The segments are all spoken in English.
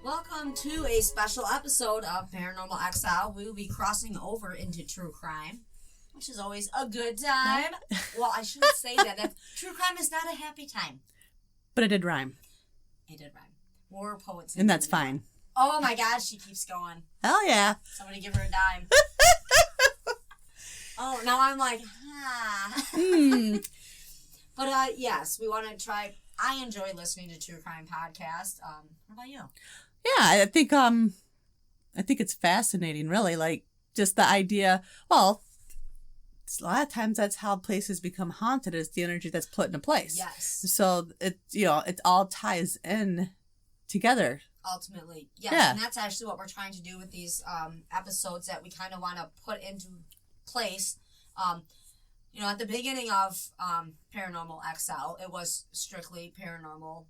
Welcome to a special episode of Paranormal XL. We will be crossing over into true crime, which is always a good time. Well, I shouldn't say that. True crime is not a happy time. But it did rhyme. It did rhyme. We're poets. And that's fine. Oh my gosh, she keeps going. Hell yeah. Somebody give her a dime. Oh, now I'm like, But yes, we want to try. I enjoy listening to true crime podcasts. What about you? Yeah, I think it's fascinating, really. Like, just the idea, well, a lot of times that's how places become haunted, is the energy that's put into place. Yes. So it all ties in together. Ultimately, yes. Yeah. And that's actually what we're trying to do with these episodes that we kind of want to put into place. At the beginning of Paranormal XL, it was strictly paranormal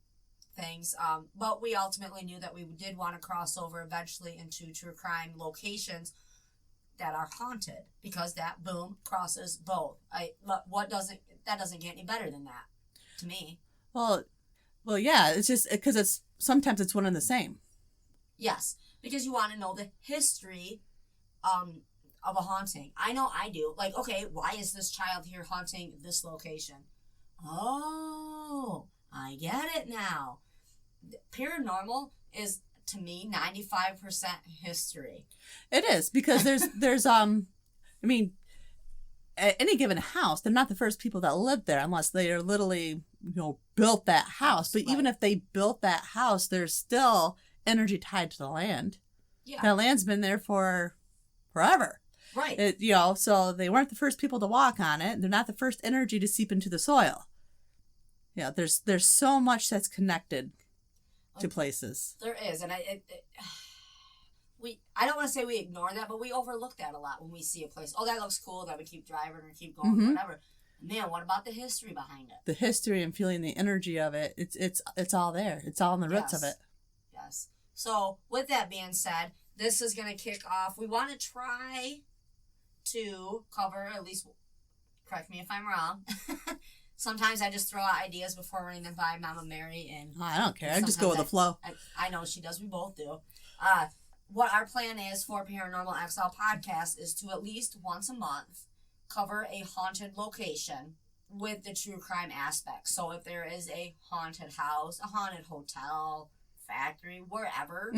things, but we ultimately knew that we did want to cross over eventually into true crime locations that are haunted, because that boom crosses both. That doesn't get any better than that to me. Well, yeah. It's just because sometimes it's one and the same. Yes, because you want to know the history of a haunting. I know I do. Like, okay, why is this child here haunting this location? Oh, I get it now. Paranormal is, to me, 95% history. It is, because there's at any given house, they're not the first people that lived there unless they are literally, built that house. But even if they built that house, there's still energy tied to the land. Yeah. That land's been there for forever. Right. So they weren't the first people to walk on it. They're not the first energy to seep into the soil. Yeah, there's so much that's connected to places. There is, and I don't want to say we ignore that, but we overlook that a lot when we see a place. Oh, that looks cool. That we keep driving or keep going, or whatever. Man, what about the history behind it? The history and feeling the energy of it. It's all there. It's all in the roots of it. Yes. So with that being said, this is going to kick off. We want to try to cover, at least, correct me if I'm wrong. Sometimes I just throw out ideas before running them by Mama Mary. And I don't care. I just go with the flow. I know she does. We both do. What our plan is for Paranormal XL podcast is to at least once a month cover a haunted location with the true crime aspect. So if there is a haunted house, a haunted hotel, factory, wherever,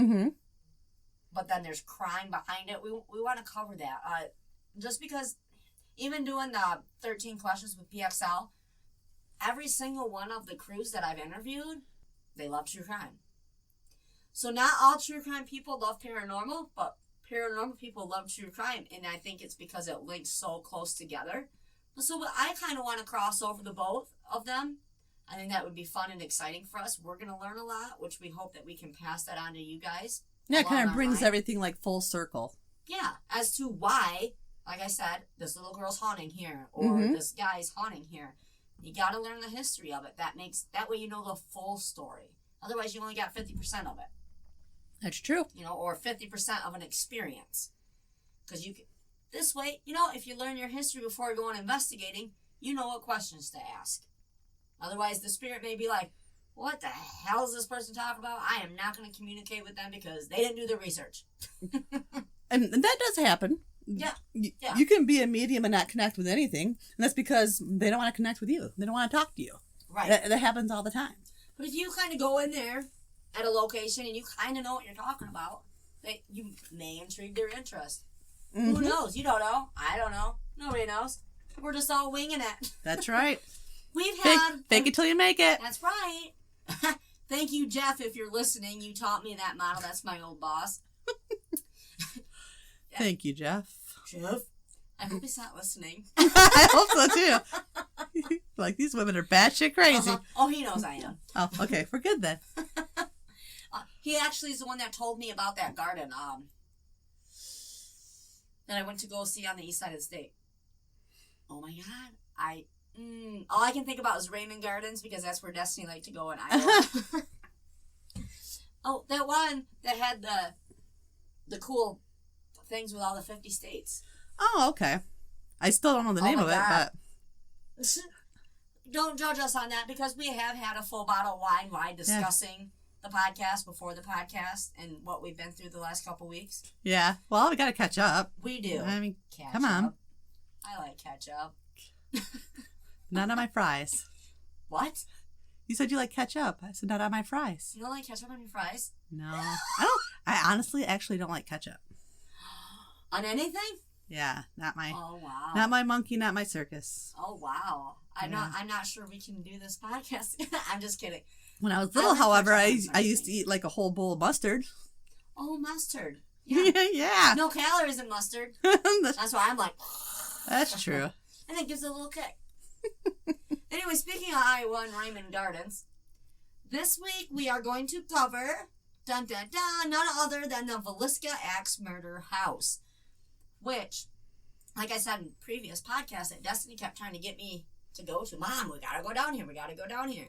but then there's crime behind it, we want to cover that. Just because even doing the 13 questions with PXL, every single one of the crews that I've interviewed, they love true crime. So not all true crime people love paranormal, but paranormal people love true crime, and I think it's because it links so close together. So I kind of want to cross over the both of them. I think that would be fun and exciting for us. We're going to learn a lot, which we hope that we can pass that on to you guys. Yeah, it kind of brings everything like full circle. Yeah, as to why, like I said, this little girl's haunting here, or this guy's haunting here. You got to learn the history of it. That way you know the full story. Otherwise, you only got 50% of it. That's true. Or 50% of an experience. Because this way, if you learn your history before going investigating, you know what questions to ask. Otherwise, the spirit may be like, what the hell is this person talking about? I am not going to communicate with them because they didn't do their research. And that does happen. Yeah. You can be a medium and not connect with anything. And that's because they don't want to connect with you. They don't want to talk to you. Right. That happens all the time. But if you kind of go in there at a location and you kind of know what you're talking about, you may intrigue their interest. Who knows? You don't know. I don't know. Nobody knows. We're just all winging it. That's right. We've had... Fake it till you make it. That's right. Thank you, Jeff, if you're listening. You taught me that model. That's my old boss. Thank you, Jeff. Jeff? I hope he's not listening. I hope so, too. Like, these women are batshit crazy. Oh, he knows I am. Oh, okay. We're good then. He actually is the one that told me about that garden that I went to go see on the east side of the state. Oh my God. All I can think about is Raymond Gardens because that's where Destiny liked to go in Iowa. Oh, that one that had the cool things with all the 50 states. Oh, okay. I still don't know the name of it, but... Don't judge us on that because we have had a full bottle of wine discussing the podcast before the podcast and what we've been through the last couple weeks. Yeah. Well, we got to catch up. We do. I mean, catch come on. Up. I like ketchup. Not on my fries. What? You said you like ketchup. I said not on my fries. You don't like ketchup on your fries? No. I don't. I honestly actually don't like ketchup. On anything? Yeah, not my. Oh wow. Not my monkey, not my circus. Oh wow. I'm not sure we can do this podcast. I'm just kidding. When I was little, however, I used to eat like a whole bowl of mustard. Oh, mustard. Yeah. Yeah. No calories in mustard. That's why I'm like. That's true. And it gives it a little kick. Anyway, speaking of Iowa and Raymond Gardens, this week we are going to cover none other than the Villisca Ax Murder house, which, like I said in previous podcasts, that Destiny kept trying to get me to go to. Mom, we gotta go down here. We gotta go down here.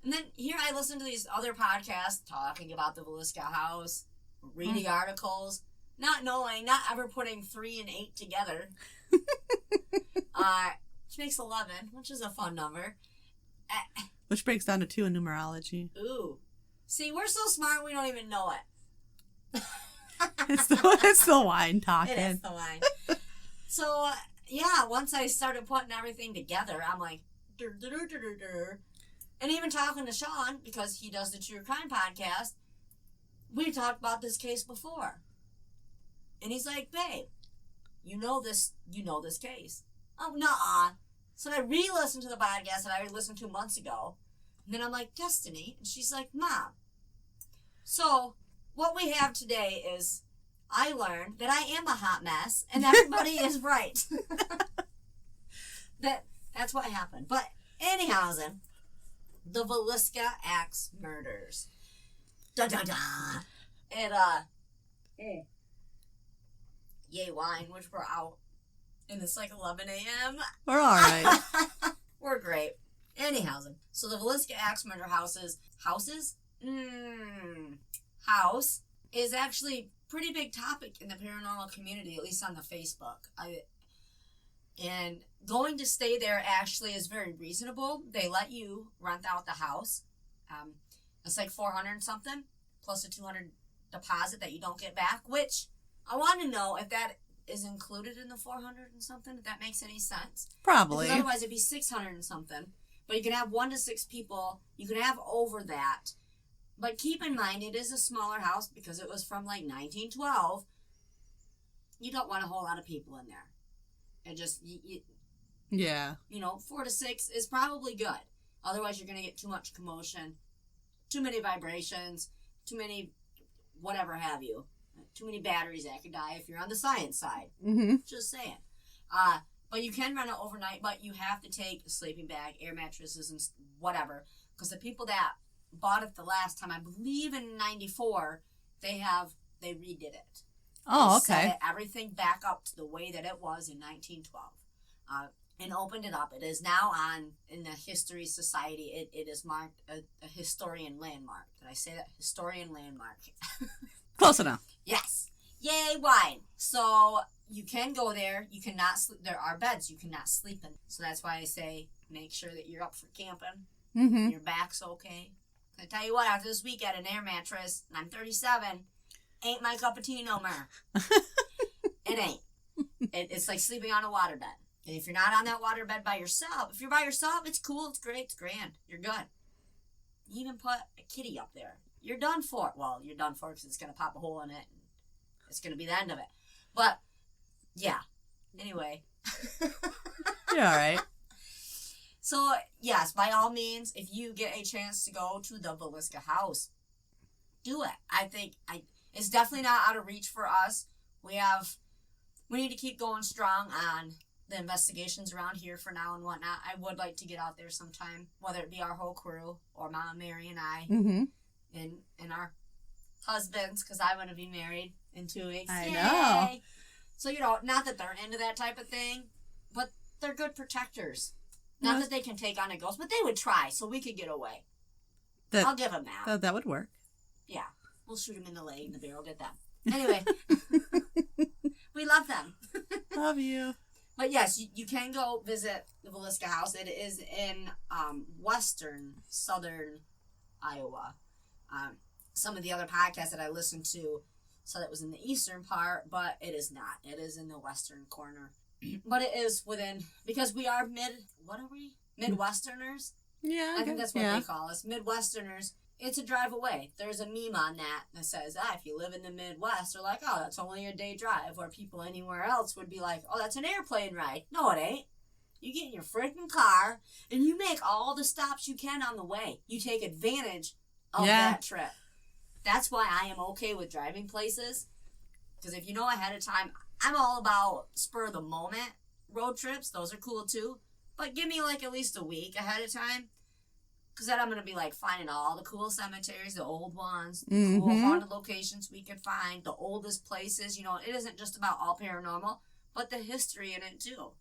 And then here I listen to these other podcasts talking about the Villisca house, reading articles, not knowing, not ever putting 3 and 8 together. Which makes 11, which is a fun number. Which breaks down to 2 in numerology. Ooh. See, we're so smart we don't even know it. It's the wine talking. It is the wine. So, yeah, once I started putting everything together, I'm like, dur, dur, dur, dur, dur. And even talking to Sean, because he does the True Crime podcast, we talked about this case before. And he's like, babe, you know this case. Oh, nuh-uh. So I re-listened to the podcast that I listened to months ago. And then I'm like, Destiny. And she's like, Mom. So what we have today is I learned that I am a hot mess and everybody is right. That's what happened. But anyhow, the Villisca Ax Murders. Da-da-da. Yay wine, which we're out. And it's like 11 a.m. We're all right. We're great. Anyhow, so the Villisca Ax Murder house is actually a pretty big topic in the paranormal community, at least on the Facebook. And going to stay there actually is very reasonable. They let you rent out the house. It's like $400 and something, plus a $200 deposit that you don't get back, which I want to know if that is included in the $400 and something, if that makes any sense. Probably. Because otherwise it'd be $600 and something. But you can have 1 to 6 people. You can have over that. But keep in mind, it is a smaller house because it was from like 1912. You don't want a whole lot of people in there. It just, yeah. 4 to 6 is probably good. Otherwise, you're going to get too much commotion, too many vibrations, too many whatever have you. Too many batteries that could die if you're on the science side. Mm-hmm. Just saying. But you can rent it overnight, but you have to take a sleeping bag, air mattresses, and whatever. Because the people that bought it the last time, I believe in 94, they redid it. Oh, they okay. Set everything back up to the way that it was in 1912. And opened it up. It is now in the History Society. It is marked a historian landmark. Did I say that? Historian landmark. Close enough. Yes. Yay, wine. So you can go there. You cannot sleep. There are beds you cannot sleep in. So that's why I say make sure that you're up for camping. Mm-hmm. Your back's okay. I tell you what, after this week I had an air mattress, and I'm 37, ain't my cup of tea no more. It ain't. It's like sleeping on a waterbed. And if you're not on that waterbed by yourself, if you're by yourself, it's cool, it's great, it's grand. You're good. You even put a kitty up there. You're done for. Well, you're done for because it's going to pop a hole in it. And it's going to be the end of it. But, yeah. Anyway. You're all right. So, yes, by all means, if you get a chance to go to the Villisca house, do it. I think it's definitely not out of reach for us. We need to keep going strong on the investigations around here for now and whatnot. I would like to get out there sometime, whether it be our whole crew or Mom, Mary, and I. Mm-hmm. And our husbands, because I'm going to be married in 2 weeks. I Yay! know. So, not that they're into that type of thing, but they're good protectors. Not that they can take on a ghost, but they would try, so we could get away. I'll give them that. That would work. Yeah. We'll shoot them in the leg, in the barrel, get them. Anyway. We love them. Love you. But yes, you can go visit the Villisca House. It is in southern Iowa. Some of the other podcasts that I listened to said it was in the eastern part, but it is not. It is in the western corner. But it is within, because we are Midwesterners? Yeah. I think that's what they call us. Midwesterners. It's a drive away. There's a meme on that says, if you live in the Midwest, they're like, oh, that's only a day drive. Where people anywhere else would be like, oh, that's an airplane ride. No, it ain't. You get in your freaking car, and you make all the stops you can on the way. You take advantage of that trip. That's why I am okay with driving places. Because if you know ahead of time, I'm all about spur of the moment road trips. Those are cool too. But give me like at least a week ahead of time. Because then I'm going to be like finding all the cool cemeteries, the old ones, the cool haunted locations we could find, the oldest places. You know, it isn't just about all paranormal, but the history in it too.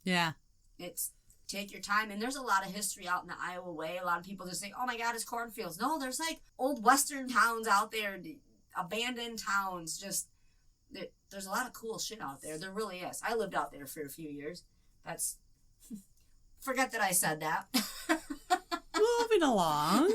Yeah. It's take your time. And there's a lot of history out in the Iowa way. A lot of people just think, oh my God, it's cornfields. No, there's like old Western towns out there, abandoned towns. Just, there's a lot of cool shit out there. There really is. I lived out there for a few years. That's, forget that I said that. Moving along.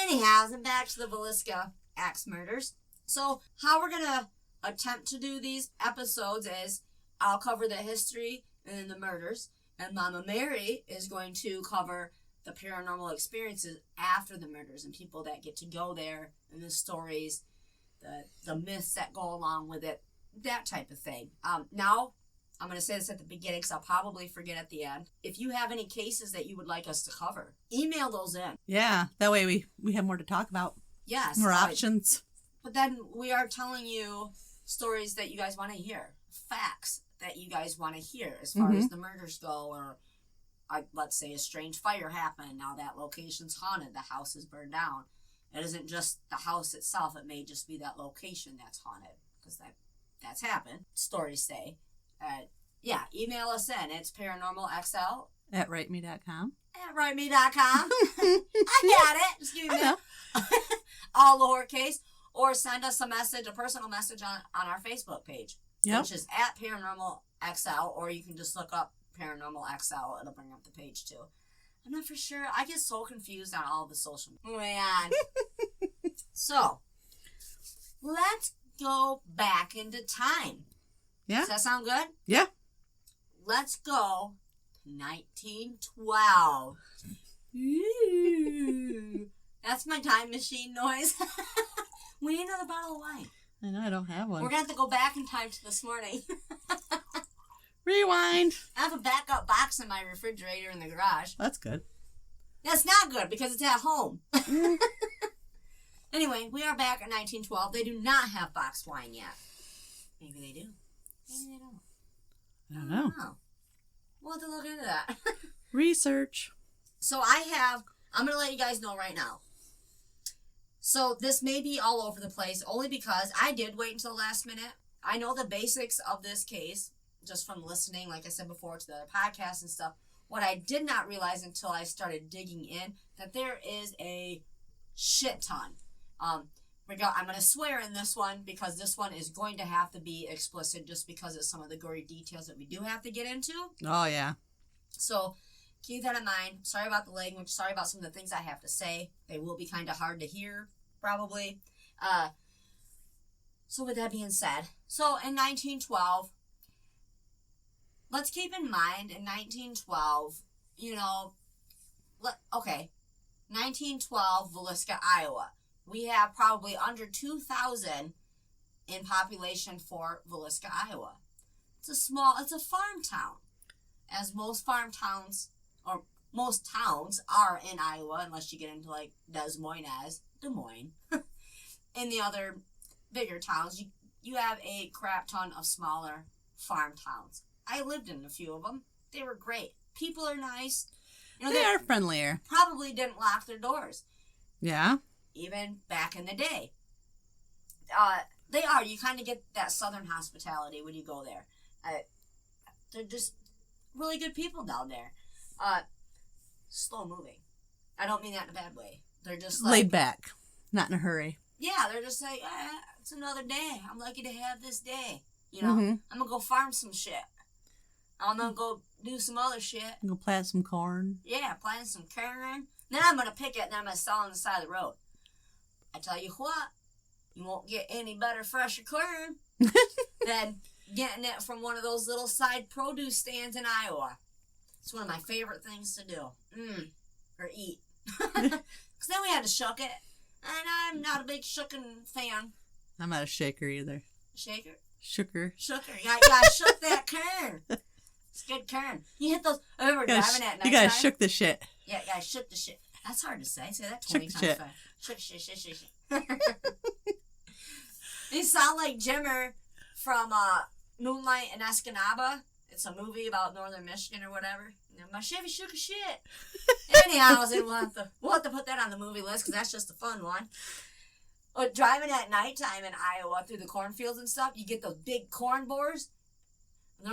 Anyhow, and back to the Villisca Ax Murders. So, how we're going to attempt to do these episodes is I'll cover the history and then the murders, and Mama Mary is going to cover the paranormal experiences after the murders and people that get to go there and the stories, the myths that go along with it, that type of thing. Now, I'm going to say this at the beginning because I'll probably forget at the end. If you have any cases that you would like us to cover, email those in. Yeah, that way we have more to talk about. Yes. More options. But then we are telling you stories that you guys want to hear. Facts that you guys want to hear as far as the murders go, or let's say a strange fire happened. Now that location's haunted. The house is burned down. It isn't just the house itself. It may just be that location that's haunted because that's happened. Stories say. Email us in. It's paranormalxl at writeme.com. At writeme.com. I got it. Just give me that. All lowercase. Or send us a personal message on our Facebook page. Yep. Which is at paranormalxl, or you can just look up paranormalxl. It'll bring up the page too. I'm not for sure. I get so confused on all the social media. Moving on. So, let's go back into time. Yeah. Does that sound good? Yeah. Let's go to 1912. Ooh. That's my time machine noise. We need another bottle of wine. I know, I don't have one. We're going to have to go back in time to this morning. Rewind. I have a backup box in my refrigerator in the garage. That's good. That's not good because it's at home. Anyway, we are back in 1912. They do not have boxed wine yet. Maybe they do. Maybe they don't. I don't know. We'll have to look into that. Research. So I'm going to let you guys know right now. So this may be all over the place only because I did wait until the last minute. I know the basics of this case just from listening, like I said before, to the other podcasts and stuff. What I did not realize until I started digging in, that there is a shit ton. I'm going to swear in this one because this one is going to have to be explicit just because of some of the gory details that we do have to get into. Oh, yeah. So keep that in mind. Sorry about the language. Sorry about some of the things I have to say. They will be kind of hard to hear, probably. So with that being said, so in 1912, let's keep in mind in 1912, 1912, Villisca, Iowa. We have probably under 2,000 in population for Villisca, Iowa. It's a farm town. As most farm towns, or most towns are in Iowa, unless you get into like Des Moines. In the other bigger towns, you have a crap ton of smaller farm towns. I lived in a few of them. They were great. People are nice. They are friendlier. Probably didn't lock their doors. Yeah. Even back in the day. They are. You kind of get that southern hospitality when you go there. They're just really good people down there. Slow moving. I don't mean that in a bad way. They're just like... laid back. Not in a hurry. Yeah, they're just like, it's another day. I'm lucky to have this day. You know? Mm-hmm. I'm going to go farm some shit. I'm going to go do some other shit. Go plant some corn. Yeah, plant some corn. Then I'm going to pick it and then I'm going to sell it on the side of the road. I tell you what, you won't get any better, fresher corn than getting it from one of those little side produce stands in Iowa. It's one of my favorite things to do. Or eat. Because then we had to shuck it. And I'm not a big shucking fan. I'm not a shaker either. Shaker? Shooker. Shooker. You gotta shook that corn. It's good corn. You hit those... I remember driving at night. You gotta shook the shit. Yeah, you gotta shook the shit. That's hard to say. Say that 20 times fast. Shook shit. You sound like Jimmer from Moonlight in Escanaba. It's a movie about northern Michigan or whatever. My Chevy shook a shit. Anyhow, we'll have to put that on the movie list because that's just a fun one. But driving at nighttime in Iowa through the cornfields and stuff, you get those big corn borers. And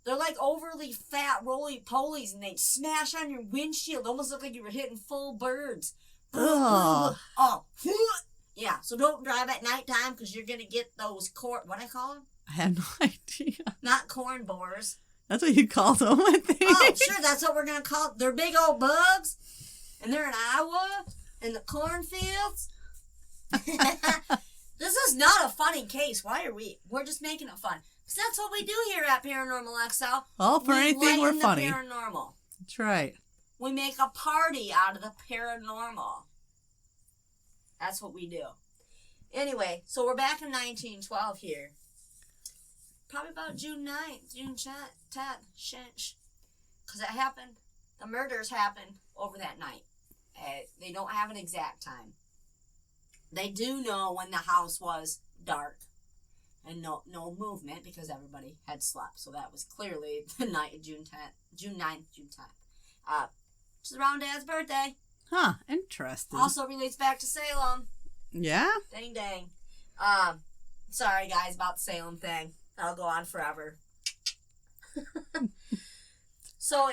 they're like overly fat roly-polies, and they smash on your windshield. Almost look like you were hitting full birds. Ugh. Oh. Yeah, so don't drive at nighttime because you're going to get those what do I call them? I have no idea. Not corn borers. That's what you call them, I think. Oh, sure, that's what we're going to call it. They're big old bugs, and they're in Iowa, in the cornfields. This is not a funny case. Why are we? We're just making it fun. Because that's what we do here at Paranormal XL. Oh, for anything, we're funny. Paranormal. That's right. We make a party out of the paranormal. That's what we do. Anyway, so we're back in 1912 here. Probably about June 9th, June 10th. Because it happened. The murders happened over that night. They don't have an exact time. They do know when the house was dark. And no movement because everybody had slept. So that was clearly the night of June 9th, June 10th. Which is around Dad's birthday. Huh, interesting. Also relates back to Salem. Yeah? Dang. Sorry guys about the Salem thing. That'll go on forever. So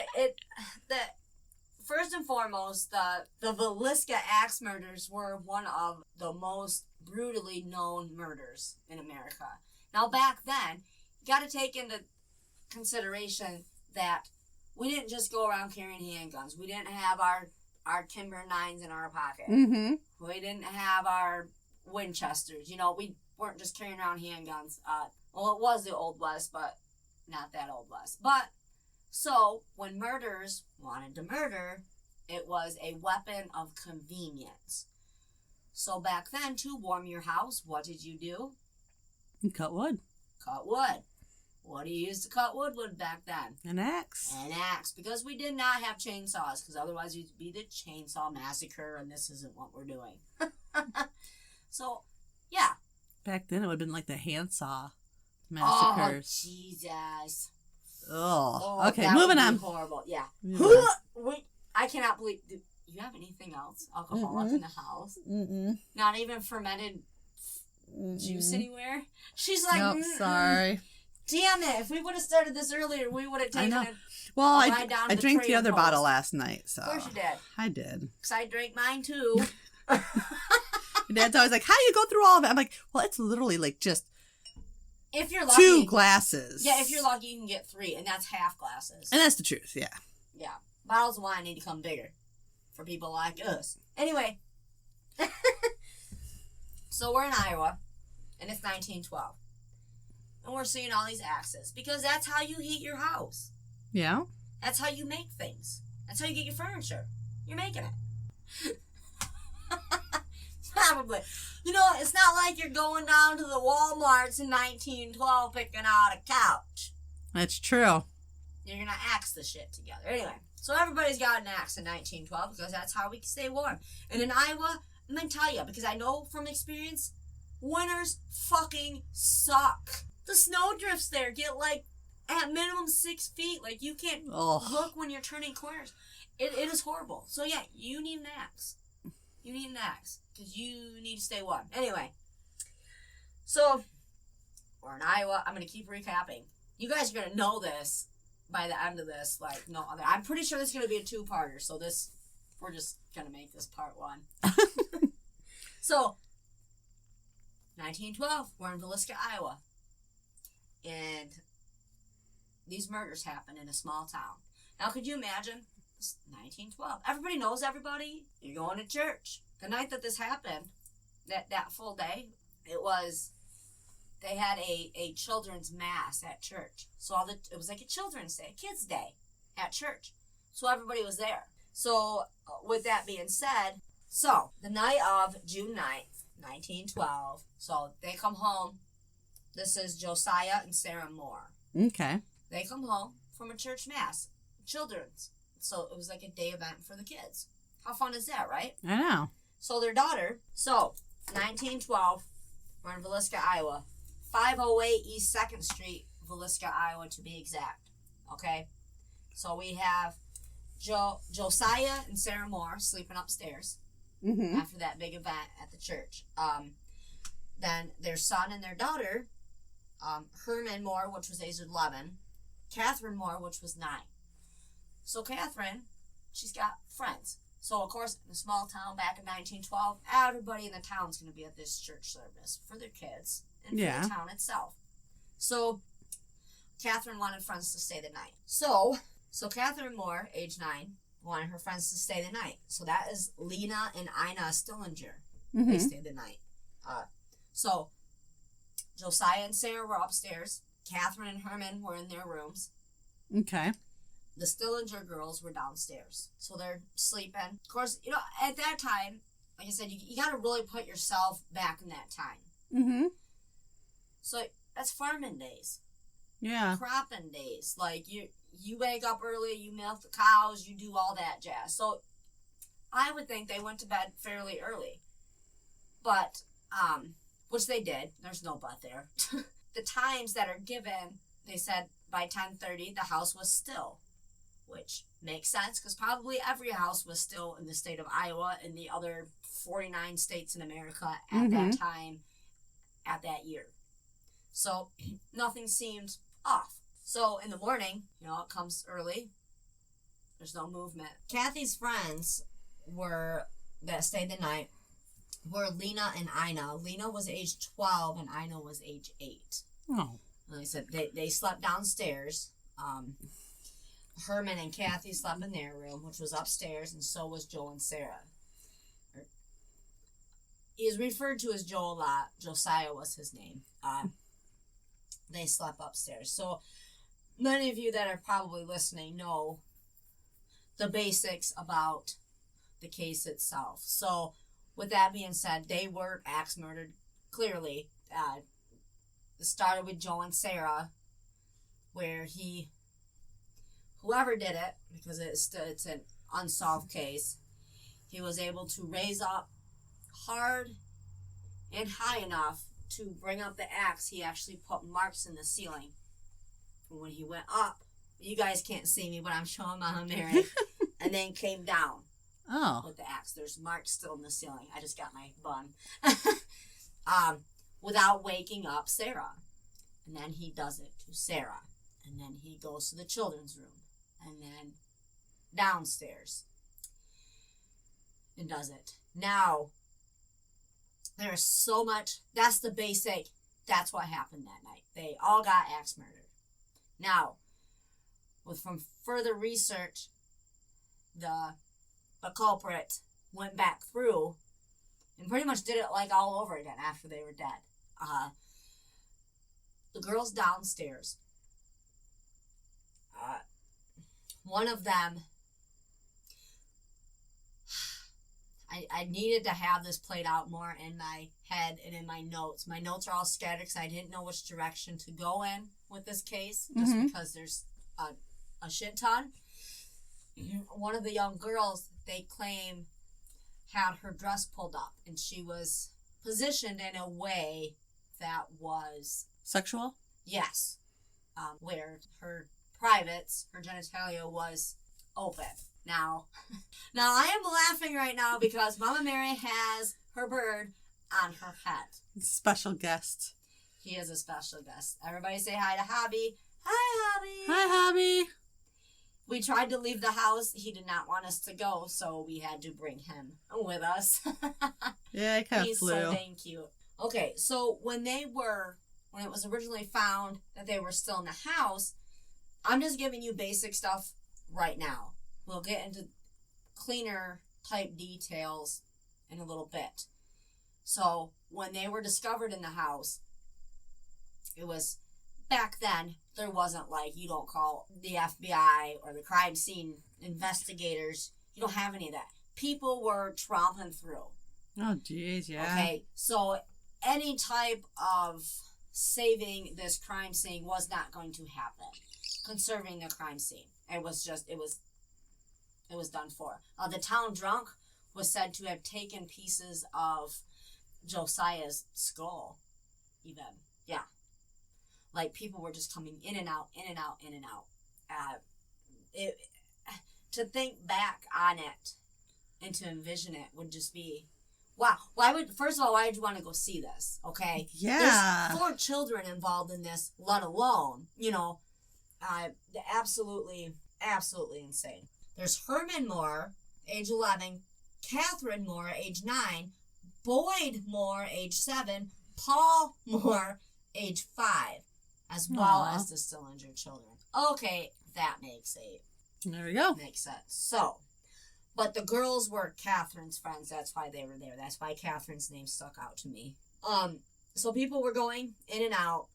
first and foremost, the Villisca Ax Murders were one of the most brutally known murders in America. Now back then, you got to take into consideration that we didn't just go around carrying handguns. We didn't have our Timber 9s in our pocket. Mm-hmm. We didn't have our Winchesters. We weren't just carrying around handguns. Well, it was the Old West, but not that Old West. But, so, when murderers wanted to murder, it was a weapon of convenience. So back then, to warm your house, what did you do? You cut wood. Cut wood. What do you use to cut wood with back then? An axe. An axe. Because we did not have chainsaws, because otherwise you'd be the chainsaw massacre, and this isn't what we're doing. So, yeah. Back then, it would have been like the handsaw massacres. Oh, Jesus. Oh, okay, moving on. Horrible, yeah. Yeah. Wait, I cannot believe... Do you have anything else alcoholic in the house? Mm-mm. Not even fermented juice anywhere? She's like... Nope, sorry. Damn it. If we would have started this earlier, we would have taken it. Well, I drank the other bottle last night, so... Of course you did. I did. Because I drank mine, too. Dad's always like, how do you go through all of it? I'm like, well, it's literally like just... If you're lucky... 2 glasses. Yeah, if you're lucky, you can get 3, and that's half glasses. And that's the truth, yeah. Yeah. Bottles of wine need to come bigger for people like us. Anyway. So we're in Iowa, and it's 1912. And we're seeing all these axes. Because that's how you heat your house. Yeah? That's how you make things. That's how you get your furniture. You're making it. Probably. It's not like you're going down to the Walmarts in 1912 picking out a couch. That's true. You're going to axe the shit together. Anyway, so everybody's got an axe in 1912 because that's how we can stay warm. And in Iowa, I'm going to tell you, because I know from experience, winters fucking suck. The snowdrifts there get at minimum 6 feet. You can't look when you're turning corners. It is horrible. So yeah, you need an axe. You need an axe. Because you need to stay warm. Anyway. So, we're in Iowa. I'm going to keep recapping. You guys are going to know this by the end of this like no other. I'm pretty sure this is going to be a two-parter, so we're just going to make this part one. So, 1912, we're in Villisca, Iowa. And these murders happen in a small town. Now, could you imagine? 1912. Everybody knows everybody. You're going to church. The night that this happened, that full day, they had a children's mass at church. So it was like a children's day, a kids' day at church. So everybody was there. So with that being said, so the night of June 9th, 1912, so they come home. This is Josiah and Sarah Moore. Okay. They come home from a church mass, children's. So it was like a day event for the kids. How fun is that, right? I know. So their daughter, 1912, we're in Villisca, Iowa. 508 East 2nd Street, Villisca, Iowa, to be exact. Okay? So we have Josiah and Sarah Moore sleeping upstairs after that big event at the church. Then their son and their daughter, Herman Moore, which was age 11, Catherine Moore, which was 9. So Catherine, she's got friends. So, of course, in a small town back in 1912, everybody in the town's going to be at this church service for their kids and for the town itself. So, Catherine wanted friends to stay the night. So Catherine Moore, age 9, wanted her friends to stay the night. So that is Lena and Ina Stillinger. They stayed the night. So, Josiah and Sarah were upstairs. Catherine and Herman were in their rooms. Okay. The Stillinger girls were downstairs. So they're sleeping. Of course, at that time, like I said, you got to really put yourself back in that time. So that's farming days. Yeah. Cropping days. Like, you wake up early, you milk the cows, you do all that jazz. So I would think they went to bed fairly early. But, which they did. There's no but there. The times that are given, they said by 10:30, the house was still. Which makes sense, because probably every house was still in the state of Iowa and the other 49 states in America at that time, at that year. So, nothing seemed off. So, in the morning, it comes early. There's no movement. Kathy's friends that stayed the night were Lena and Ina. Lena was age 12 and Ina was age 8. Oh. Like I said, they slept downstairs. Herman and Kathy slept in their room, which was upstairs, and so was Joe and Sarah. He is referred to as Joe a lot. Josiah was his name. They slept upstairs. So many of you that are probably listening know the basics about the case itself. So with that being said, they were axe murdered, clearly. It started with Joe and Sarah, where whoever did it, because it's an unsolved case, he was able to raise up hard and high enough to bring up the axe. He actually put marks in the ceiling. And when he went up, you guys can't see me, but I'm showing Mama Mary, and then came down with the axe. There's marks still in the ceiling. I just got my bun. Without waking up Sarah. And then he does it to Sarah. And then he goes to the children's room. And then downstairs and does it. Now, there's so much. That's the basic. That's what happened that night. They all got axe murdered. Now, from further research, the culprit went back through and pretty much did it like all over again after they were dead. The girls downstairs. One of them, I needed to have this played out more in my head and in my notes. My notes are all scattered because I didn't know which direction to go in with this case, just because there's a shit ton. One of the young girls, they claim, had her dress pulled up, and she was positioned in a way that was... Sexual? Yes. Where her privates, her genitalia was open. Now I am laughing right now because Mama Mary has her bird on her head. Special guest. He is a special guest. Everybody say hi to Hobby. Hi, Hobby. Hi, Hobby. We tried to leave the house. He did not want us to go, so we had to bring him with us. Yeah, he kind of flew. He's so dang cute. Okay, so when it was originally found that they were still in the house, I'm just giving you basic stuff right now. We'll get into cleaner type details in a little bit. So when they were discovered in the house, it was back then. There wasn't you don't call the FBI or the crime scene investigators. You don't have any of that. People were tromping through. Oh, jeez, yeah. Okay, so any type of saving this crime scene was not going to happen. Conserving the crime scene. It was done for. The town drunk was said to have taken pieces of Josiah's skull, even. Yeah. People were just coming in and out, in and out, in and out. To think back on it and to envision it would just be, wow. First of all, why would you want to go see this? Okay? Yeah. There's 4 children involved in this, let alone, absolutely insane. There's Herman Moore, age 11, Catherine Moore, age 9, Boyd Moore, age 7, Paul Moore, age 5, as well as the still injured children. Okay, that makes There we go. Makes sense. So, but the girls were Catherine's friends. That's why they were there. That's why Catherine's name stuck out to me. So people were going in and out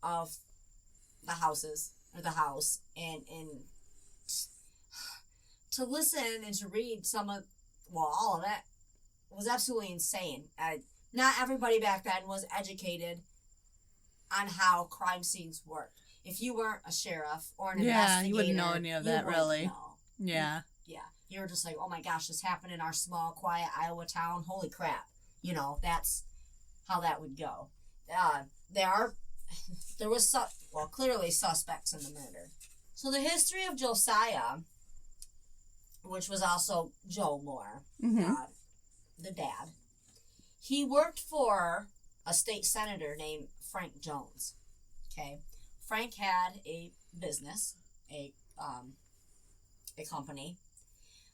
of the house, and to listen and to read all of it was absolutely insane. Not everybody back then was educated on how crime scenes work. If you weren't a sheriff or an investigator, you wouldn't know any of that, really. Know. Yeah. You were just like, oh my gosh, this happened in our small, quiet Iowa town. Holy crap. That's how that would go. There was clearly suspects in the murder. So the history of Josiah, which was also Joe Moore, the dad, he worked for a state senator named Frank Jones. Okay, Frank had a business, a company.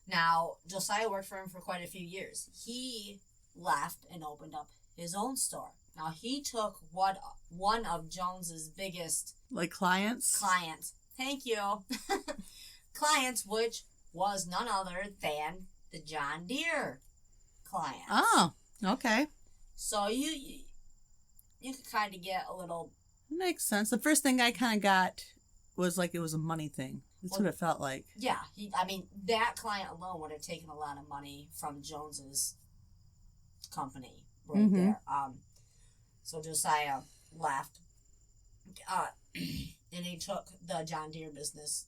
Now, Josiah worked for him for quite a few years. He left and opened up his own store. Now, he took one of Jones's biggest clients. Thank you. Clients, which was none other than the John Deere clients. Oh, okay. So you could kind of get a little... Makes sense. The first thing I kind of got was it was a money thing. That's what it felt like. Yeah. That client alone would have taken a lot of money from Jones's company right there. So Josiah left. And he took the John Deere business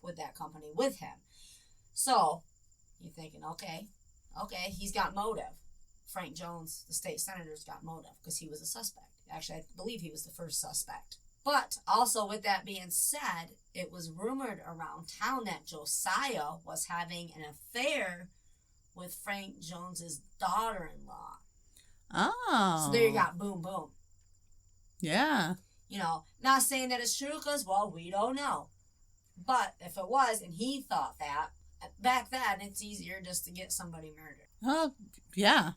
with that company with him. So you're thinking, okay, he's got motive. Frank Jones, the state senator's got motive because he was a suspect. Actually, I believe he was the first suspect. But also, with that being said, it was rumored around town that Josiah was having an affair with Frank Jones's daughter-in-law. Oh. So there you got boom, boom. Yeah. Not saying that it's true because, we don't know. But if it was, and he thought that, back then, it's easier just to get somebody murdered. Oh, yeah.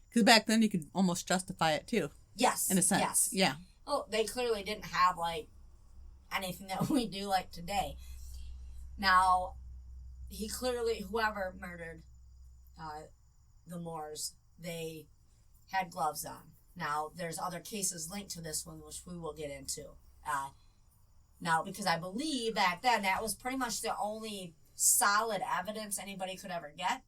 Because back then, you could almost justify it, too. Yes. In a sense. Yes. Yeah. Well, they clearly didn't have, anything that we do, today. Now, whoever murdered the Moores, they had gloves on. Now, there's other cases linked to this one, which we will get into. Now, because I believe back then, that was pretty much the only solid evidence anybody could ever get,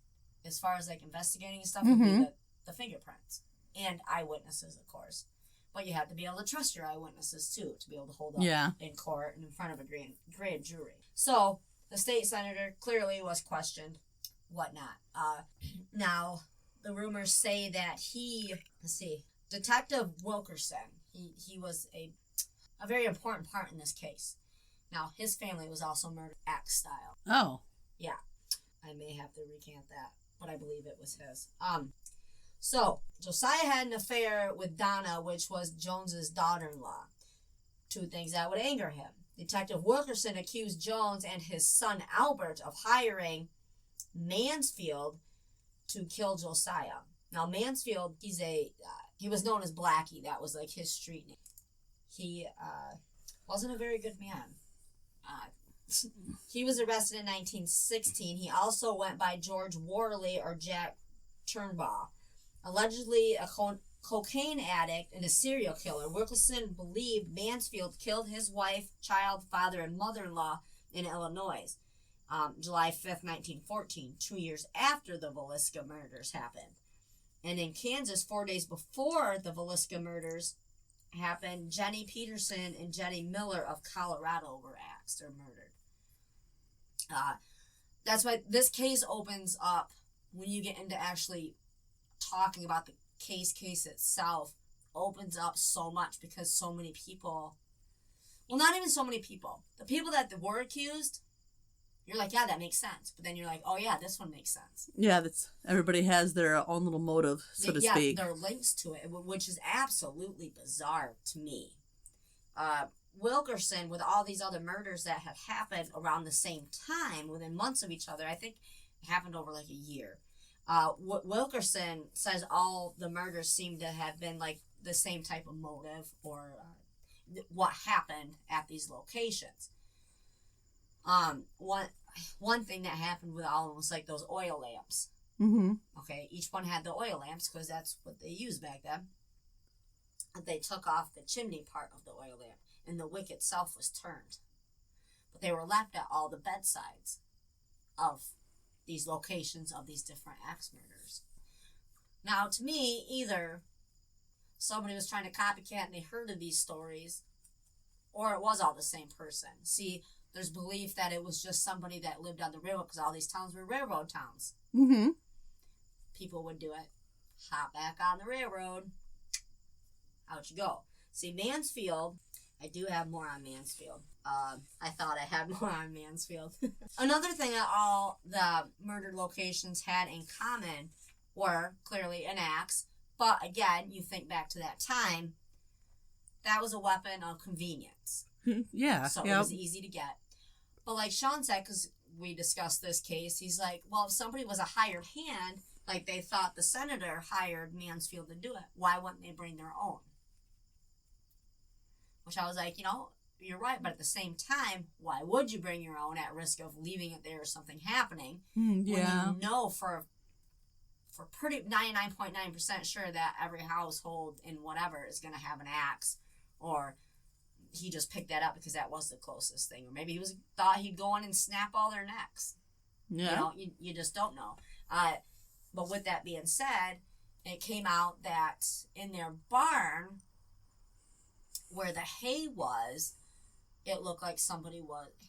as far as, investigating and stuff, would be the fingerprints. And eyewitnesses, of course. But you have to be able to trust your eyewitnesses, too, to be able to hold up in court and in front of a grand jury. So, the state senator clearly was questioned, whatnot. Now, the rumors say that Detective Wilkerson, he was a very important part in this case. Now, his family was also murdered Axe style. Oh. Yeah. I may have to recant that, but I believe it was his. So, Josiah had an affair with Donna, which was Jones's daughter-in-law. 2 things that would anger him. Detective Wilkerson accused Jones and his son Albert of hiring Mansfield to kill Josiah. Now, Mansfield, he was known as Blackie. That was like his street name. He wasn't a very good man. He was arrested in 1916. He also went by George Worley or Jack Turnbaugh. Allegedly a cocaine addict and a serial killer, Wilkerson believed Mansfield killed his wife, child, father, and mother-in-law in Illinois, July 5th, 1914, 2 years after the Villisca murders happened. And in Kansas, 4 days before the Villisca murders happened, Jenny Peterson and Jenny Miller of Colorado were axed or murdered. That's why this case opens up, when you get into actually talking about the case itself, opens up so much, because so many people, well, not even so many people, the people that were accused, you're like, yeah, that makes sense. But then you're like, oh yeah, this one makes sense. Yeah, everybody has their own little motive, so to speak. Yeah, there are links to it, which is absolutely bizarre to me. Wilkerson, with all these other murders that have happened around the same time, within months of each other, I think it happened over like a year. Wilkerson says all the murders seem to have been like the same type of motive, or what happened at these locations. One thing that happened with all of them was like those oil lamps. Mm-hmm. Okay, each one had the oil lamps because that's what they used back then. And they took off the chimney part of the oil lamp, and the wick itself was turned. But they were left at all the bedsides of these locations of these different axe murders. Now, to me, either somebody was trying to copycat and they heard of these stories, or it was all the same person. See, there's belief that it was just somebody that lived on the railroad, because all these towns were railroad towns. Mm-hmm. People would do it. Hop back on the railroad. Out you go. See, Mansfield, I do have more on Mansfield. I thought I had more on Mansfield. Another thing that all the murdered locations had in common were clearly an axe. But again, you think back to that time, that was a weapon of convenience. Yeah. So it was easy to get. But like Sean said, because we discussed this case, he's like, well, if somebody was a hired hand, like they thought the senator hired Mansfield to do it, why wouldn't they bring their own? Which I was like, you're right, but at the same time, why would you bring your own at risk of leaving it there or something happening? Yeah. When you know for pretty 99.9% sure that every household in whatever is going to have an axe, or he just picked that up because that was the closest thing, or maybe he thought he'd go in and snap all their necks. Yeah. You just don't know. But with that being said, it came out that in their barn, where the hay was, it looked like somebody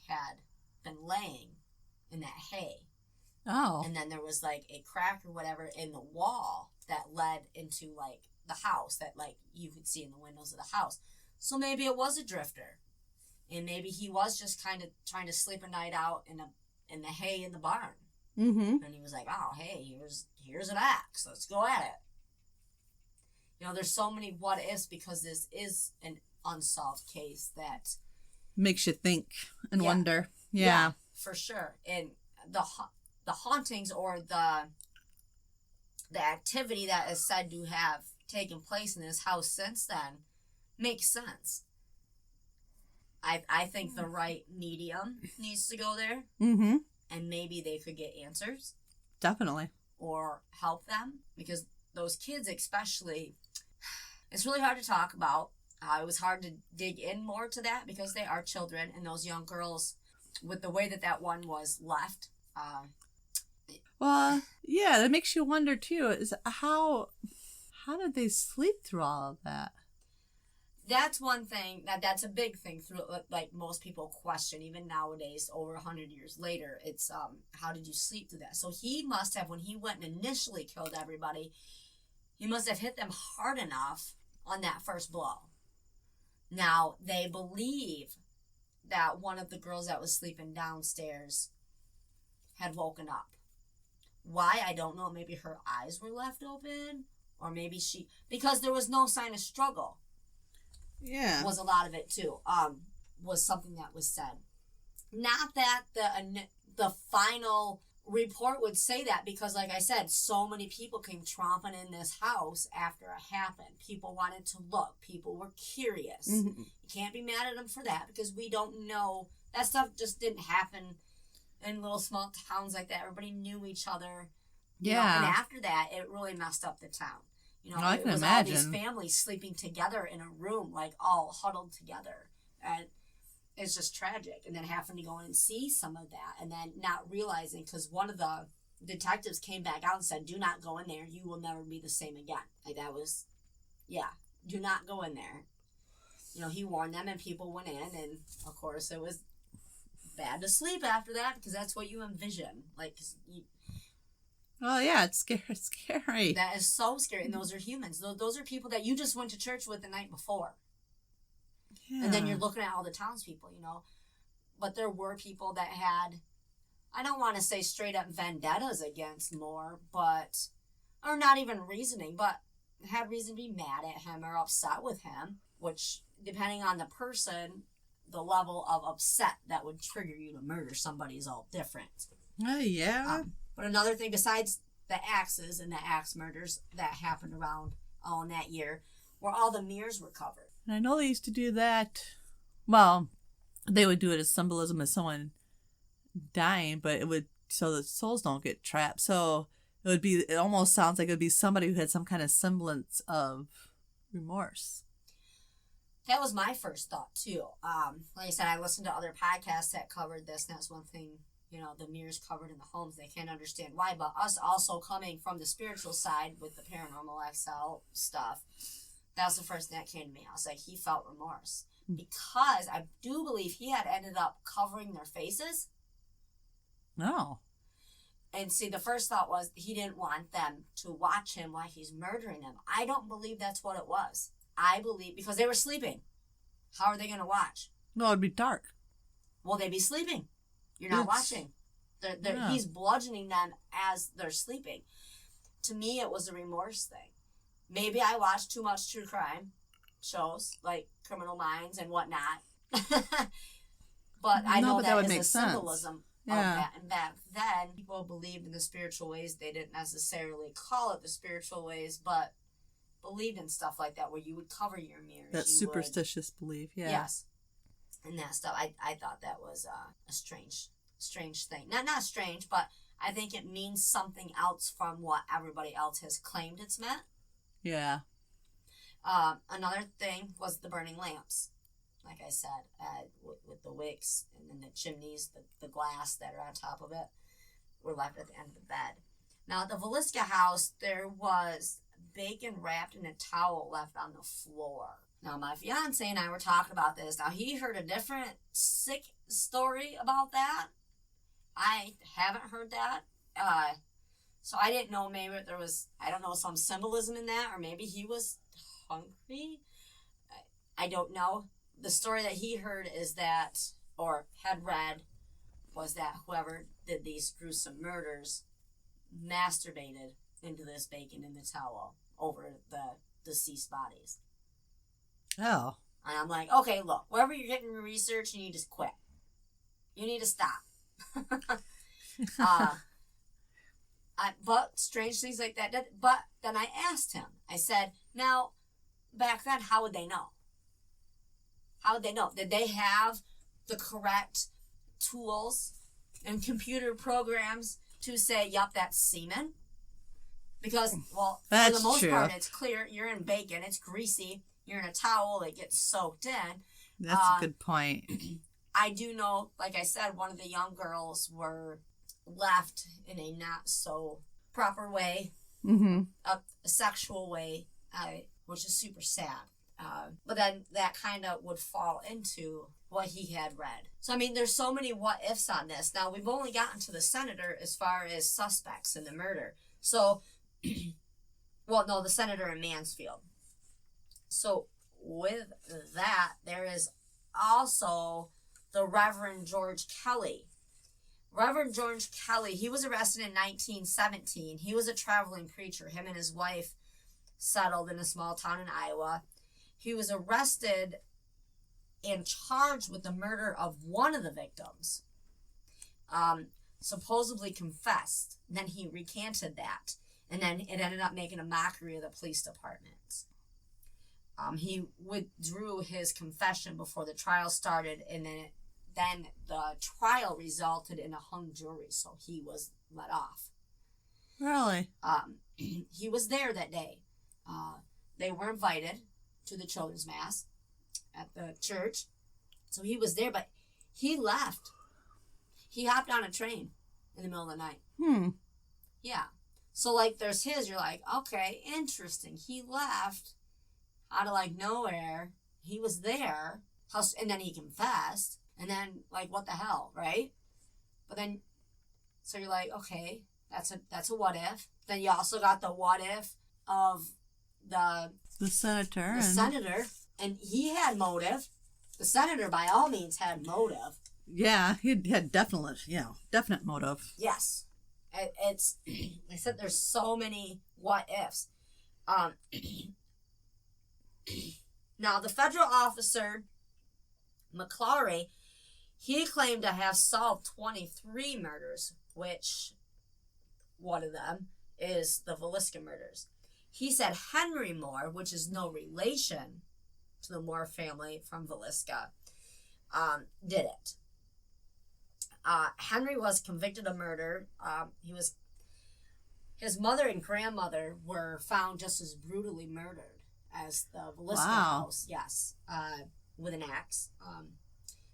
had been laying in that hay. Oh. And then there was like a crack or whatever in the wall that led into like the house that like you could see in the windows of the house. So maybe it was a drifter, and maybe he was just kind of trying to sleep a night out in the hay in the barn. Mm-hmm. And he was like, "Oh, hey, here's an axe. Let's go at it." There's so many what ifs, because this is an unsolved case that makes you think and wonder. Yeah, for sure. And the hauntings or the activity that is said to have taken place in this house since then makes sense. I think the right medium needs to go there. Mm-hmm. And maybe they could get answers. Definitely. Or help them. Because those kids especially, it's really hard to talk about. It was hard to dig in more to that because they are children, and those young girls, with the way that one was left. Well, yeah, that makes you wonder too, is how did they sleep through all of that? That's one thing, that's a big thing through, like most people question, even nowadays, over 100 years later, it's, how did you sleep through that? So he must have, when he went and initially killed everybody, he must have hit them hard enough on that first blow. Now, they believe that one of the girls that was sleeping downstairs had woken up. Why? I don't know. Maybe her eyes were left open, or maybe because there was no sign of struggle. Yeah. Was a lot of it too. was something that was said. Not that the final report would say that, because like I said, so many people came tromping in this house after it happened. People wanted to look. People were curious. Mm-hmm. You can't be mad at them for that, because we don't know. That stuff just didn't happen in little small towns like that. Everybody knew each other. You know, and after that, it really messed up the town. You know, I can imagine. All these families sleeping together in a room, like all huddled together. And it's just tragic. And then having to go in and see some of that, and then not realizing, because one of the detectives came back out and said, do not go in there. You will never be the same again. Like, that was, do not go in there. You know, he warned them, and people went in, and of course it was bad to sleep after that, because that's what you envision. Like, oh, yeah, it's scary. It's scary. That is so scary. And those are humans. Those are people that you just went to church with the night before. Yeah. And then you're looking at all the townspeople, you know. But there were people that had, I don't want to say straight up vendettas against Moore, but, or not even reasoning, but had reason to be mad at him or upset with him, which, depending on the person, the level of upset that would trigger you to murder somebody is all different. Oh, yeah. But another thing, besides the axes and the axe murders that happened around all in that year, where all the mirrors were covered. And I know they used to do that. Well, they would do it as symbolism of someone dying, but it would, so the souls don't get trapped. So it almost sounds like it would be somebody who had some kind of semblance of remorse. That was my first thought, too. Like I said, I listened to other podcasts that covered this, and that's one thing, you know, the mirrors covered in the homes. They can't understand why, but us also coming from the spiritual side with the paranormalxl stuff, that was the first thing that came to me. I was like, he felt remorse. Because I do believe he had ended up covering their faces. No. And see, the first thought was he didn't want them to watch him while he's murdering them. I don't believe that's what it was. I believe, because they were sleeping. How are they going to watch? No, it'd be dark. Will they be sleeping? You're not watching. He's bludgeoning them as they're sleeping. To me, it was a remorse thing. Maybe I watched too much true crime shows, like Criminal Minds and whatnot. But I know that is a symbolism of that. And back then, people believed in the spiritual ways. They didn't necessarily call it the spiritual ways, but believed in stuff like that, where you would cover your mirrors. That superstitious belief, yeah. Yes. And that stuff, I thought that was a strange thing. Not strange, but I think it means something else from what everybody else has claimed it's meant. Yeah. Another thing was the burning lamps. Like I said, with the wicks and then the chimneys, the glass that are on top of it, were left at the end of the bed. Now, at the Villisca house, there was bacon wrapped in a towel left on the floor. Now, my fiance and I were talking about this. Now, he heard a different sick story about that. I haven't heard that. So I didn't know, maybe there was, I don't know, some symbolism in that, or maybe he was hungry. I don't know. The story that he heard is that, or had read, was that whoever did these gruesome murders masturbated into this bacon in the towel over the deceased bodies. Oh. And I'm like, okay, look, wherever you're getting your research, you need to quit. You need to stop. But strange things like that. But then I asked him, I said, now, back then, how would they know? How would they know? Did they have the correct tools and computer programs to say, yup, that's semen? Because, well, for the most part, it's clear. You're in bacon. It's greasy. You're in a towel that gets soaked in. That's a good point. I do know, like I said, one of the young girls were left in a not so proper way, a sexual way, which is super sad. But then that kind of would fall into what he had read. So, I mean, there's so many what ifs on this. Now, we've only gotten to the senator as far as suspects in the murder. So, well, no, the senator in Mansfield. So, with that, there is also the Reverend George Kelly. Reverend George Kelly, he was arrested in 1917. He was a traveling preacher. Him and his wife settled in a small town in Iowa. He was arrested and charged with the murder of one of the victims. Supposedly confessed. Then he recanted that. And then it ended up making a mockery of the police department. He withdrew his confession before the trial started, and then the trial resulted in a hung jury, so he was let off. Really? He was there that day. They were invited to the children's mass at the church, so he was there, but he left. He hopped on a train in the middle of the night. Yeah. So, like, there's his, you're like, okay, interesting. He left out of, like, nowhere. He was there, and then he confessed, and then, like, what the hell, right? But then, so you're like, okay, that's a what if. Then you also got the what if of the senator. And he had motive. The senator, by all means, had motive. Yeah, he had definite motive. Yes. It's, I said there's so many what ifs. Now, the federal officer, McClary, he claimed to have solved 23 murders, which one of them is the Villisca Murders. He said Henry Moore, which is no relation to the Moore family from Villisca, did it. Henry was convicted of murder. His mother and grandmother were found just as brutally murdered as the Villisca house. Yes, with an axe.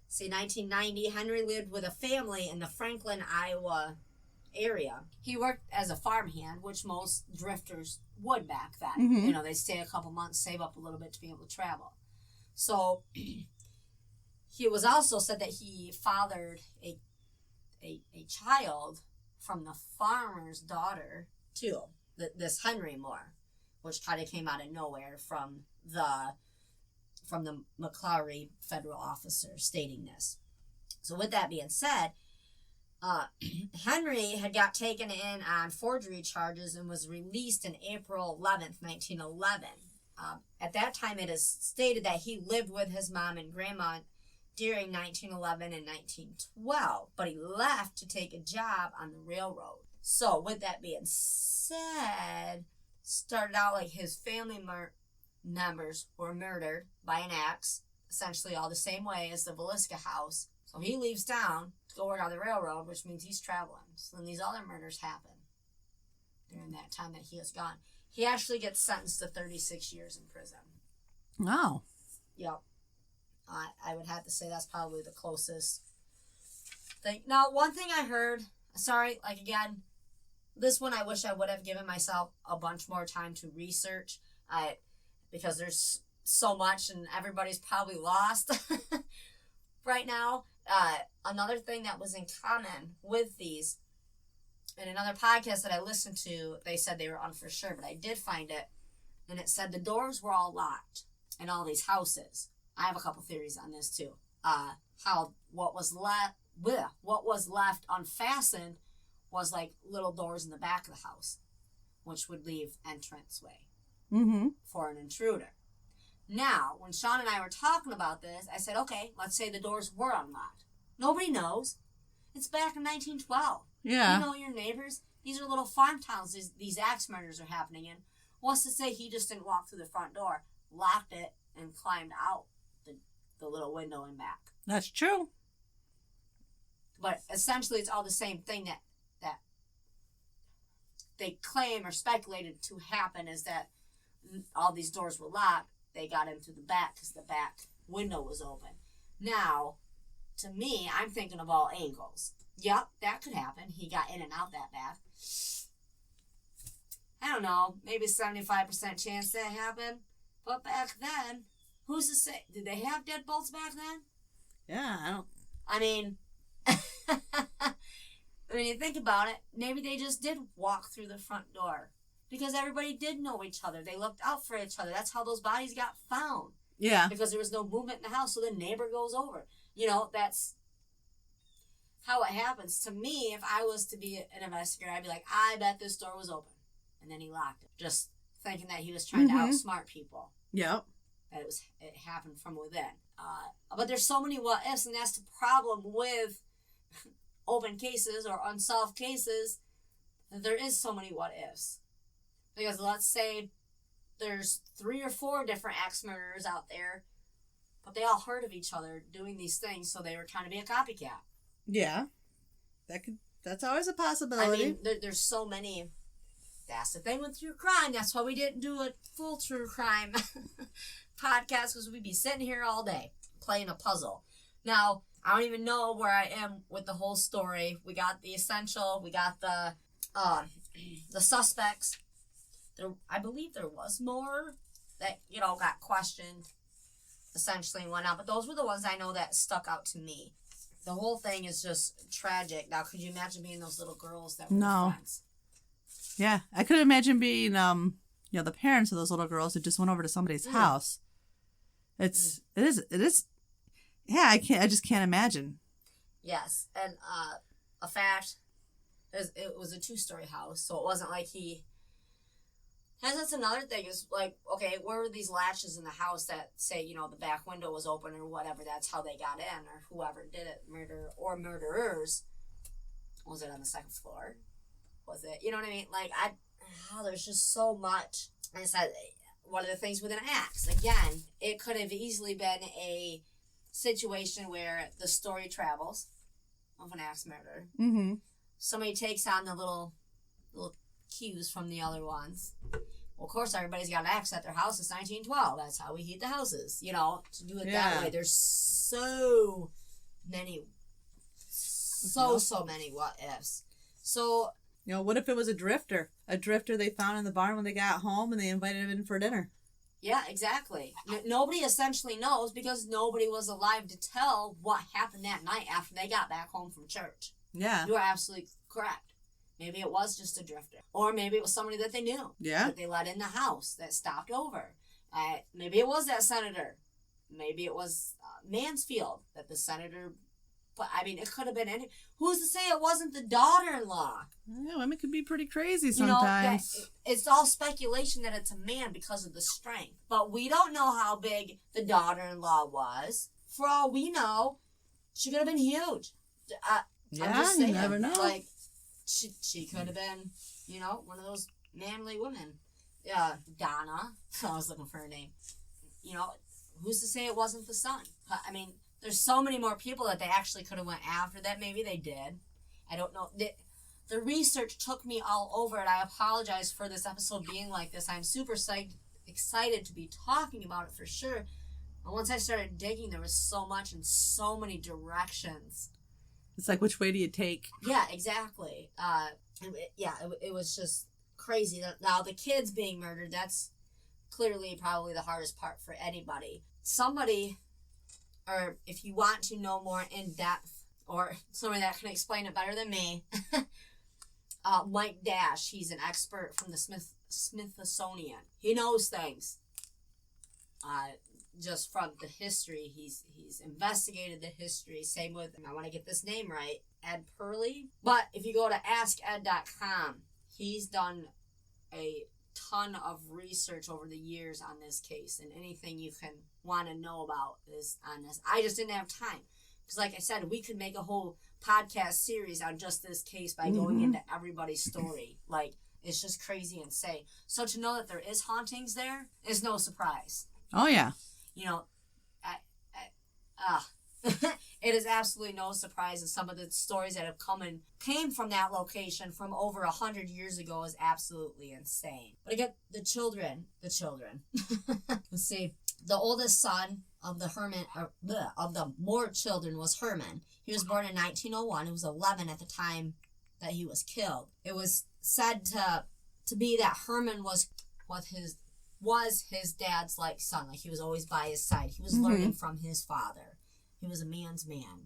1990, Henry lived with a family in the Franklin, Iowa area. He worked as a farmhand, which most drifters would back then. Mm-hmm. They'd stay a couple months, save up a little bit to be able to travel. So he was also said that he fathered a child from the farmer's daughter too. This Henry Moore, which kind of came out of nowhere from the McClary federal officer stating this. So with that being said, Henry had got taken in on forgery charges and was released in April 11th, 1911. At that time, it is stated that he lived with his mom and grandma during 1911 and 1912, but he left to take a job on the railroad. So with that being said, started out like his family members were murdered by an axe, essentially all the same way as the Villisca house. So he leaves town to go work on the railroad, which means he's traveling. So then these other murders happen during that time that he is gone. He actually gets sentenced to 36 years in prison. Wow. Yep. I would have to say that's probably the closest thing. Now, one thing I heard, sorry, like again, this one I wish I would have given myself a bunch more time to research, because there's so much and everybody's probably lost right now. Another thing that was in common with these, in another podcast that I listened to, they said they were on for sure, but I did find it, and it said the doors were all locked in all these houses. I have a couple theories on this too. How what was left unfastened was like little doors in the back of the house, which would leave entranceway for an intruder. Now, when Sean and I were talking about this, I said, okay, let's say the doors were unlocked. Nobody knows. It's back in 1912. Yeah. You know your neighbors. These are little farm towns these axe murders are happening in. What's to say he just didn't walk through the front door, locked it, and climbed out the little window and back? That's true. But essentially, it's all the same thing that they claim or speculated to happen, is that all these doors were locked. They got into the back because the back window was open. Now, to me, I'm thinking of all angles. Yep, that could happen. He got in and out that back. I don't know, maybe 75% chance that happened. But back then, who's to say? Did they have deadbolts back then? Yeah, I mean, when you think about it, maybe they just did walk through the front door. Because everybody did know each other. They looked out for each other. That's how those bodies got found. Yeah. Because there was no movement in the house, so the neighbor goes over. That's how it happens. To me, if I was to be an investigator, I'd be like, I bet this door was open. And then he locked it. Just thinking that he was trying to outsmart people. Yep. that it happened from within. But there's so many what ifs, and that's the problem with open cases or unsolved cases. That there is so many what ifs, because let's say there's 3 or 4 different axe murderers out there, but they all heard of each other doing these things, so they were trying to be a copycat. Yeah, that's always a possibility. I mean, there's so many. That's the thing with true crime. That's why we didn't do a full true crime podcast, because we'd be sitting here all day playing a puzzle. Now, I don't even know where I am with the whole story. We got the essential. We got the suspects. I believe there was more that, got questioned, essentially, and whatnot. But those were the ones I know that stuck out to me. The whole thing is just tragic. Now, could you imagine being those little girls that were friends? Yeah, I could imagine being, the parents of those little girls who just went over to somebody's house. It is. Yeah, I just can't imagine. Yes, and a fact is it was a 2-story house, so it wasn't like he. And that's another thing is like, okay, where were these latches in the house that say, the back window was open or whatever? That's how they got in, or whoever did it, murderers. Was it on the 2nd floor? Was it, you know what I mean? Like, there's just so much. And I said, one of the things with an axe, again, it could have easily been a situation where the story travels of an axe murder. Mm-hmm. Somebody takes on the little cues from the other ones. Well, of course, everybody's got an axe at their house. It's 1912. That's how we heat the houses. To do it that way. There's so many what ifs. So, what if it was a drifter? A drifter they found in the barn when they got home, and they invited him in for dinner. Yeah, exactly. Nobody essentially knows, because nobody was alive to tell what happened that night after they got back home from church. Yeah. You are absolutely correct. Maybe it was just a drifter. Or maybe it was somebody that they knew. Yeah. That they let in the house, that stopped over. Maybe it was that senator. Maybe it was Mansfield, that the senator. But, I mean, it could have been any. Who's to say it wasn't the daughter-in-law? Yeah, women can be pretty crazy sometimes. It's all speculation that it's a man because of the strength. But we don't know how big the daughter-in-law was. For all we know, she could have been huge. I'm just saying, you never know. Like, she could have been, one of those manly women. Donna. I was looking for her name. Who's to say it wasn't the son? I mean, there's so many more people that they actually could have went after that. Maybe they did. I don't know. The research took me all over it. I apologize for this episode being like this. I'm super excited to be talking about it for sure. And once I started digging, there was so much and so many directions. It's like, which way do you take? Yeah, exactly. It was just crazy. Now, the kids being murdered, that's clearly probably the hardest part for anybody. Somebody, or if you want to know more in depth, or somebody that can explain it better than me, Mike Dash, he's an expert from the Smithsonian. He knows things. Just from the history, he's investigated the history. Same with, I want to get this name right, Ed Purley. But if you go to asked.com, he's done a ton of research over the years on this case, and anything you can want to know about is on this. I just didn't have time, because like I said, we could make a whole podcast series on just this case by going into everybody's story. Like, it's just crazy insane. So to know that there is hauntings there is no surprise. Oh yeah. It is absolutely no surprise, and some of the stories that have came from that location from over 100 years ago is absolutely insane. But again, the children. Let's see. The oldest son of the Moore children was Herman. He was born in 1901. He was 11 at the time that he was killed. It was said to be that Herman was his dad's son. Like, he was always by his side. He was learning from his father. He was a man's man,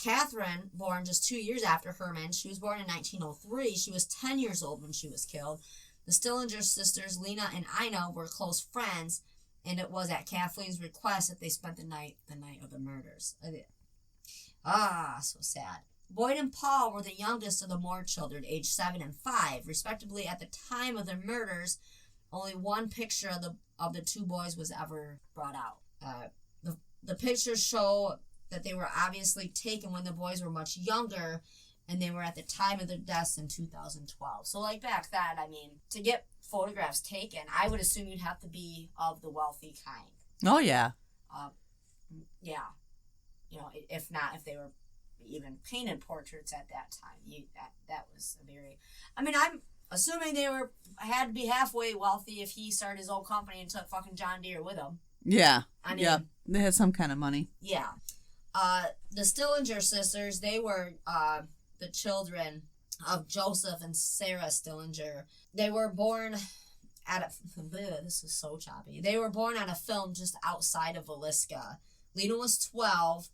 Catherine, born just 2 years after Herman, she was born in 1903. She was 10 years old when she was killed. The Stillinger sisters, Lena and Ina, were close friends, and it was at Kathleen's request that they spent the night of the murders. So sad. Boyd and Paul were the youngest of the Moore children, aged 7 and 5, respectively. At the time of the murders, only one picture of the of the two boys was ever brought out. The pictures show that they were obviously taken when the boys were much younger, and they were at the time of their deaths in 2012. So, like, back then, I mean, to get photographs taken, I would assume you'd have to be of the wealthy kind. Oh, yeah. Yeah. You know, if not, if they were even painted portraits at that time, that was a very... I mean, I'm assuming they had to be halfway wealthy if he started his own company and took fucking John Deere with him. Yeah. I mean, yeah. They had some kind of money. Yeah. The Stillinger sisters, they were the children of Joseph and Sarah Stillinger. They were born this is so choppy. They were born on a film just outside of Villisca. Lena was 12,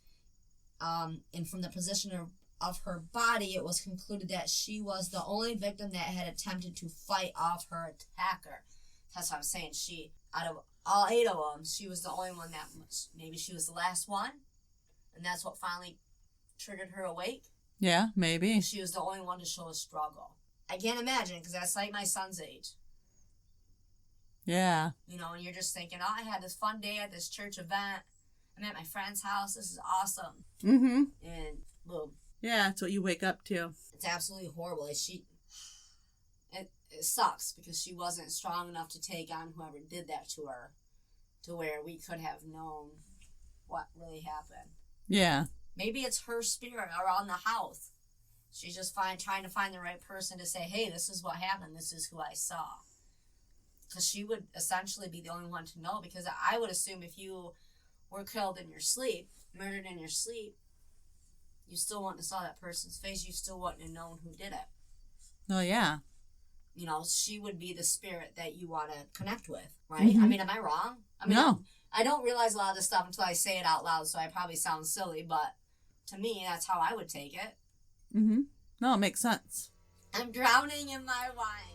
and from the position of her body, it was concluded that she was the only victim that had attempted to fight off her attacker. That's what I'm saying. Out of all 8 of them, she was the only one that maybe she was the last one, and that's what finally triggered her awake. Yeah, maybe. She was the only one to show a struggle. I can't imagine, because that's like my son's age. Yeah. You know, and you're just thinking, oh, I had this fun day at this church event. I'm at my friend's house. This is awesome. Mm-hmm. And boom. Yeah, that's what you wake up to. It's absolutely horrible. It sucks because she wasn't strong enough to take on whoever did that to her, to where we could have known what really happened. Yeah. Maybe it's her spirit around the house. She's just trying to find the right person to say, hey, this is what happened. This is who I saw. Because she would essentially be the only one to know, because I would assume if you were killed in your sleep, murdered in your sleep, you still wouldn't have saw that person's face. You still wouldn't have known who did it. Oh, yeah. You know, she would be the spirit that you want to connect with, right? Mm-hmm. I mean, am I wrong? I mean, no. I don't realize a lot of this stuff until I say it out loud, so I probably sound silly, but to me, that's how I would take it. Mm-hmm. No, it makes sense. I'm drowning in my wine.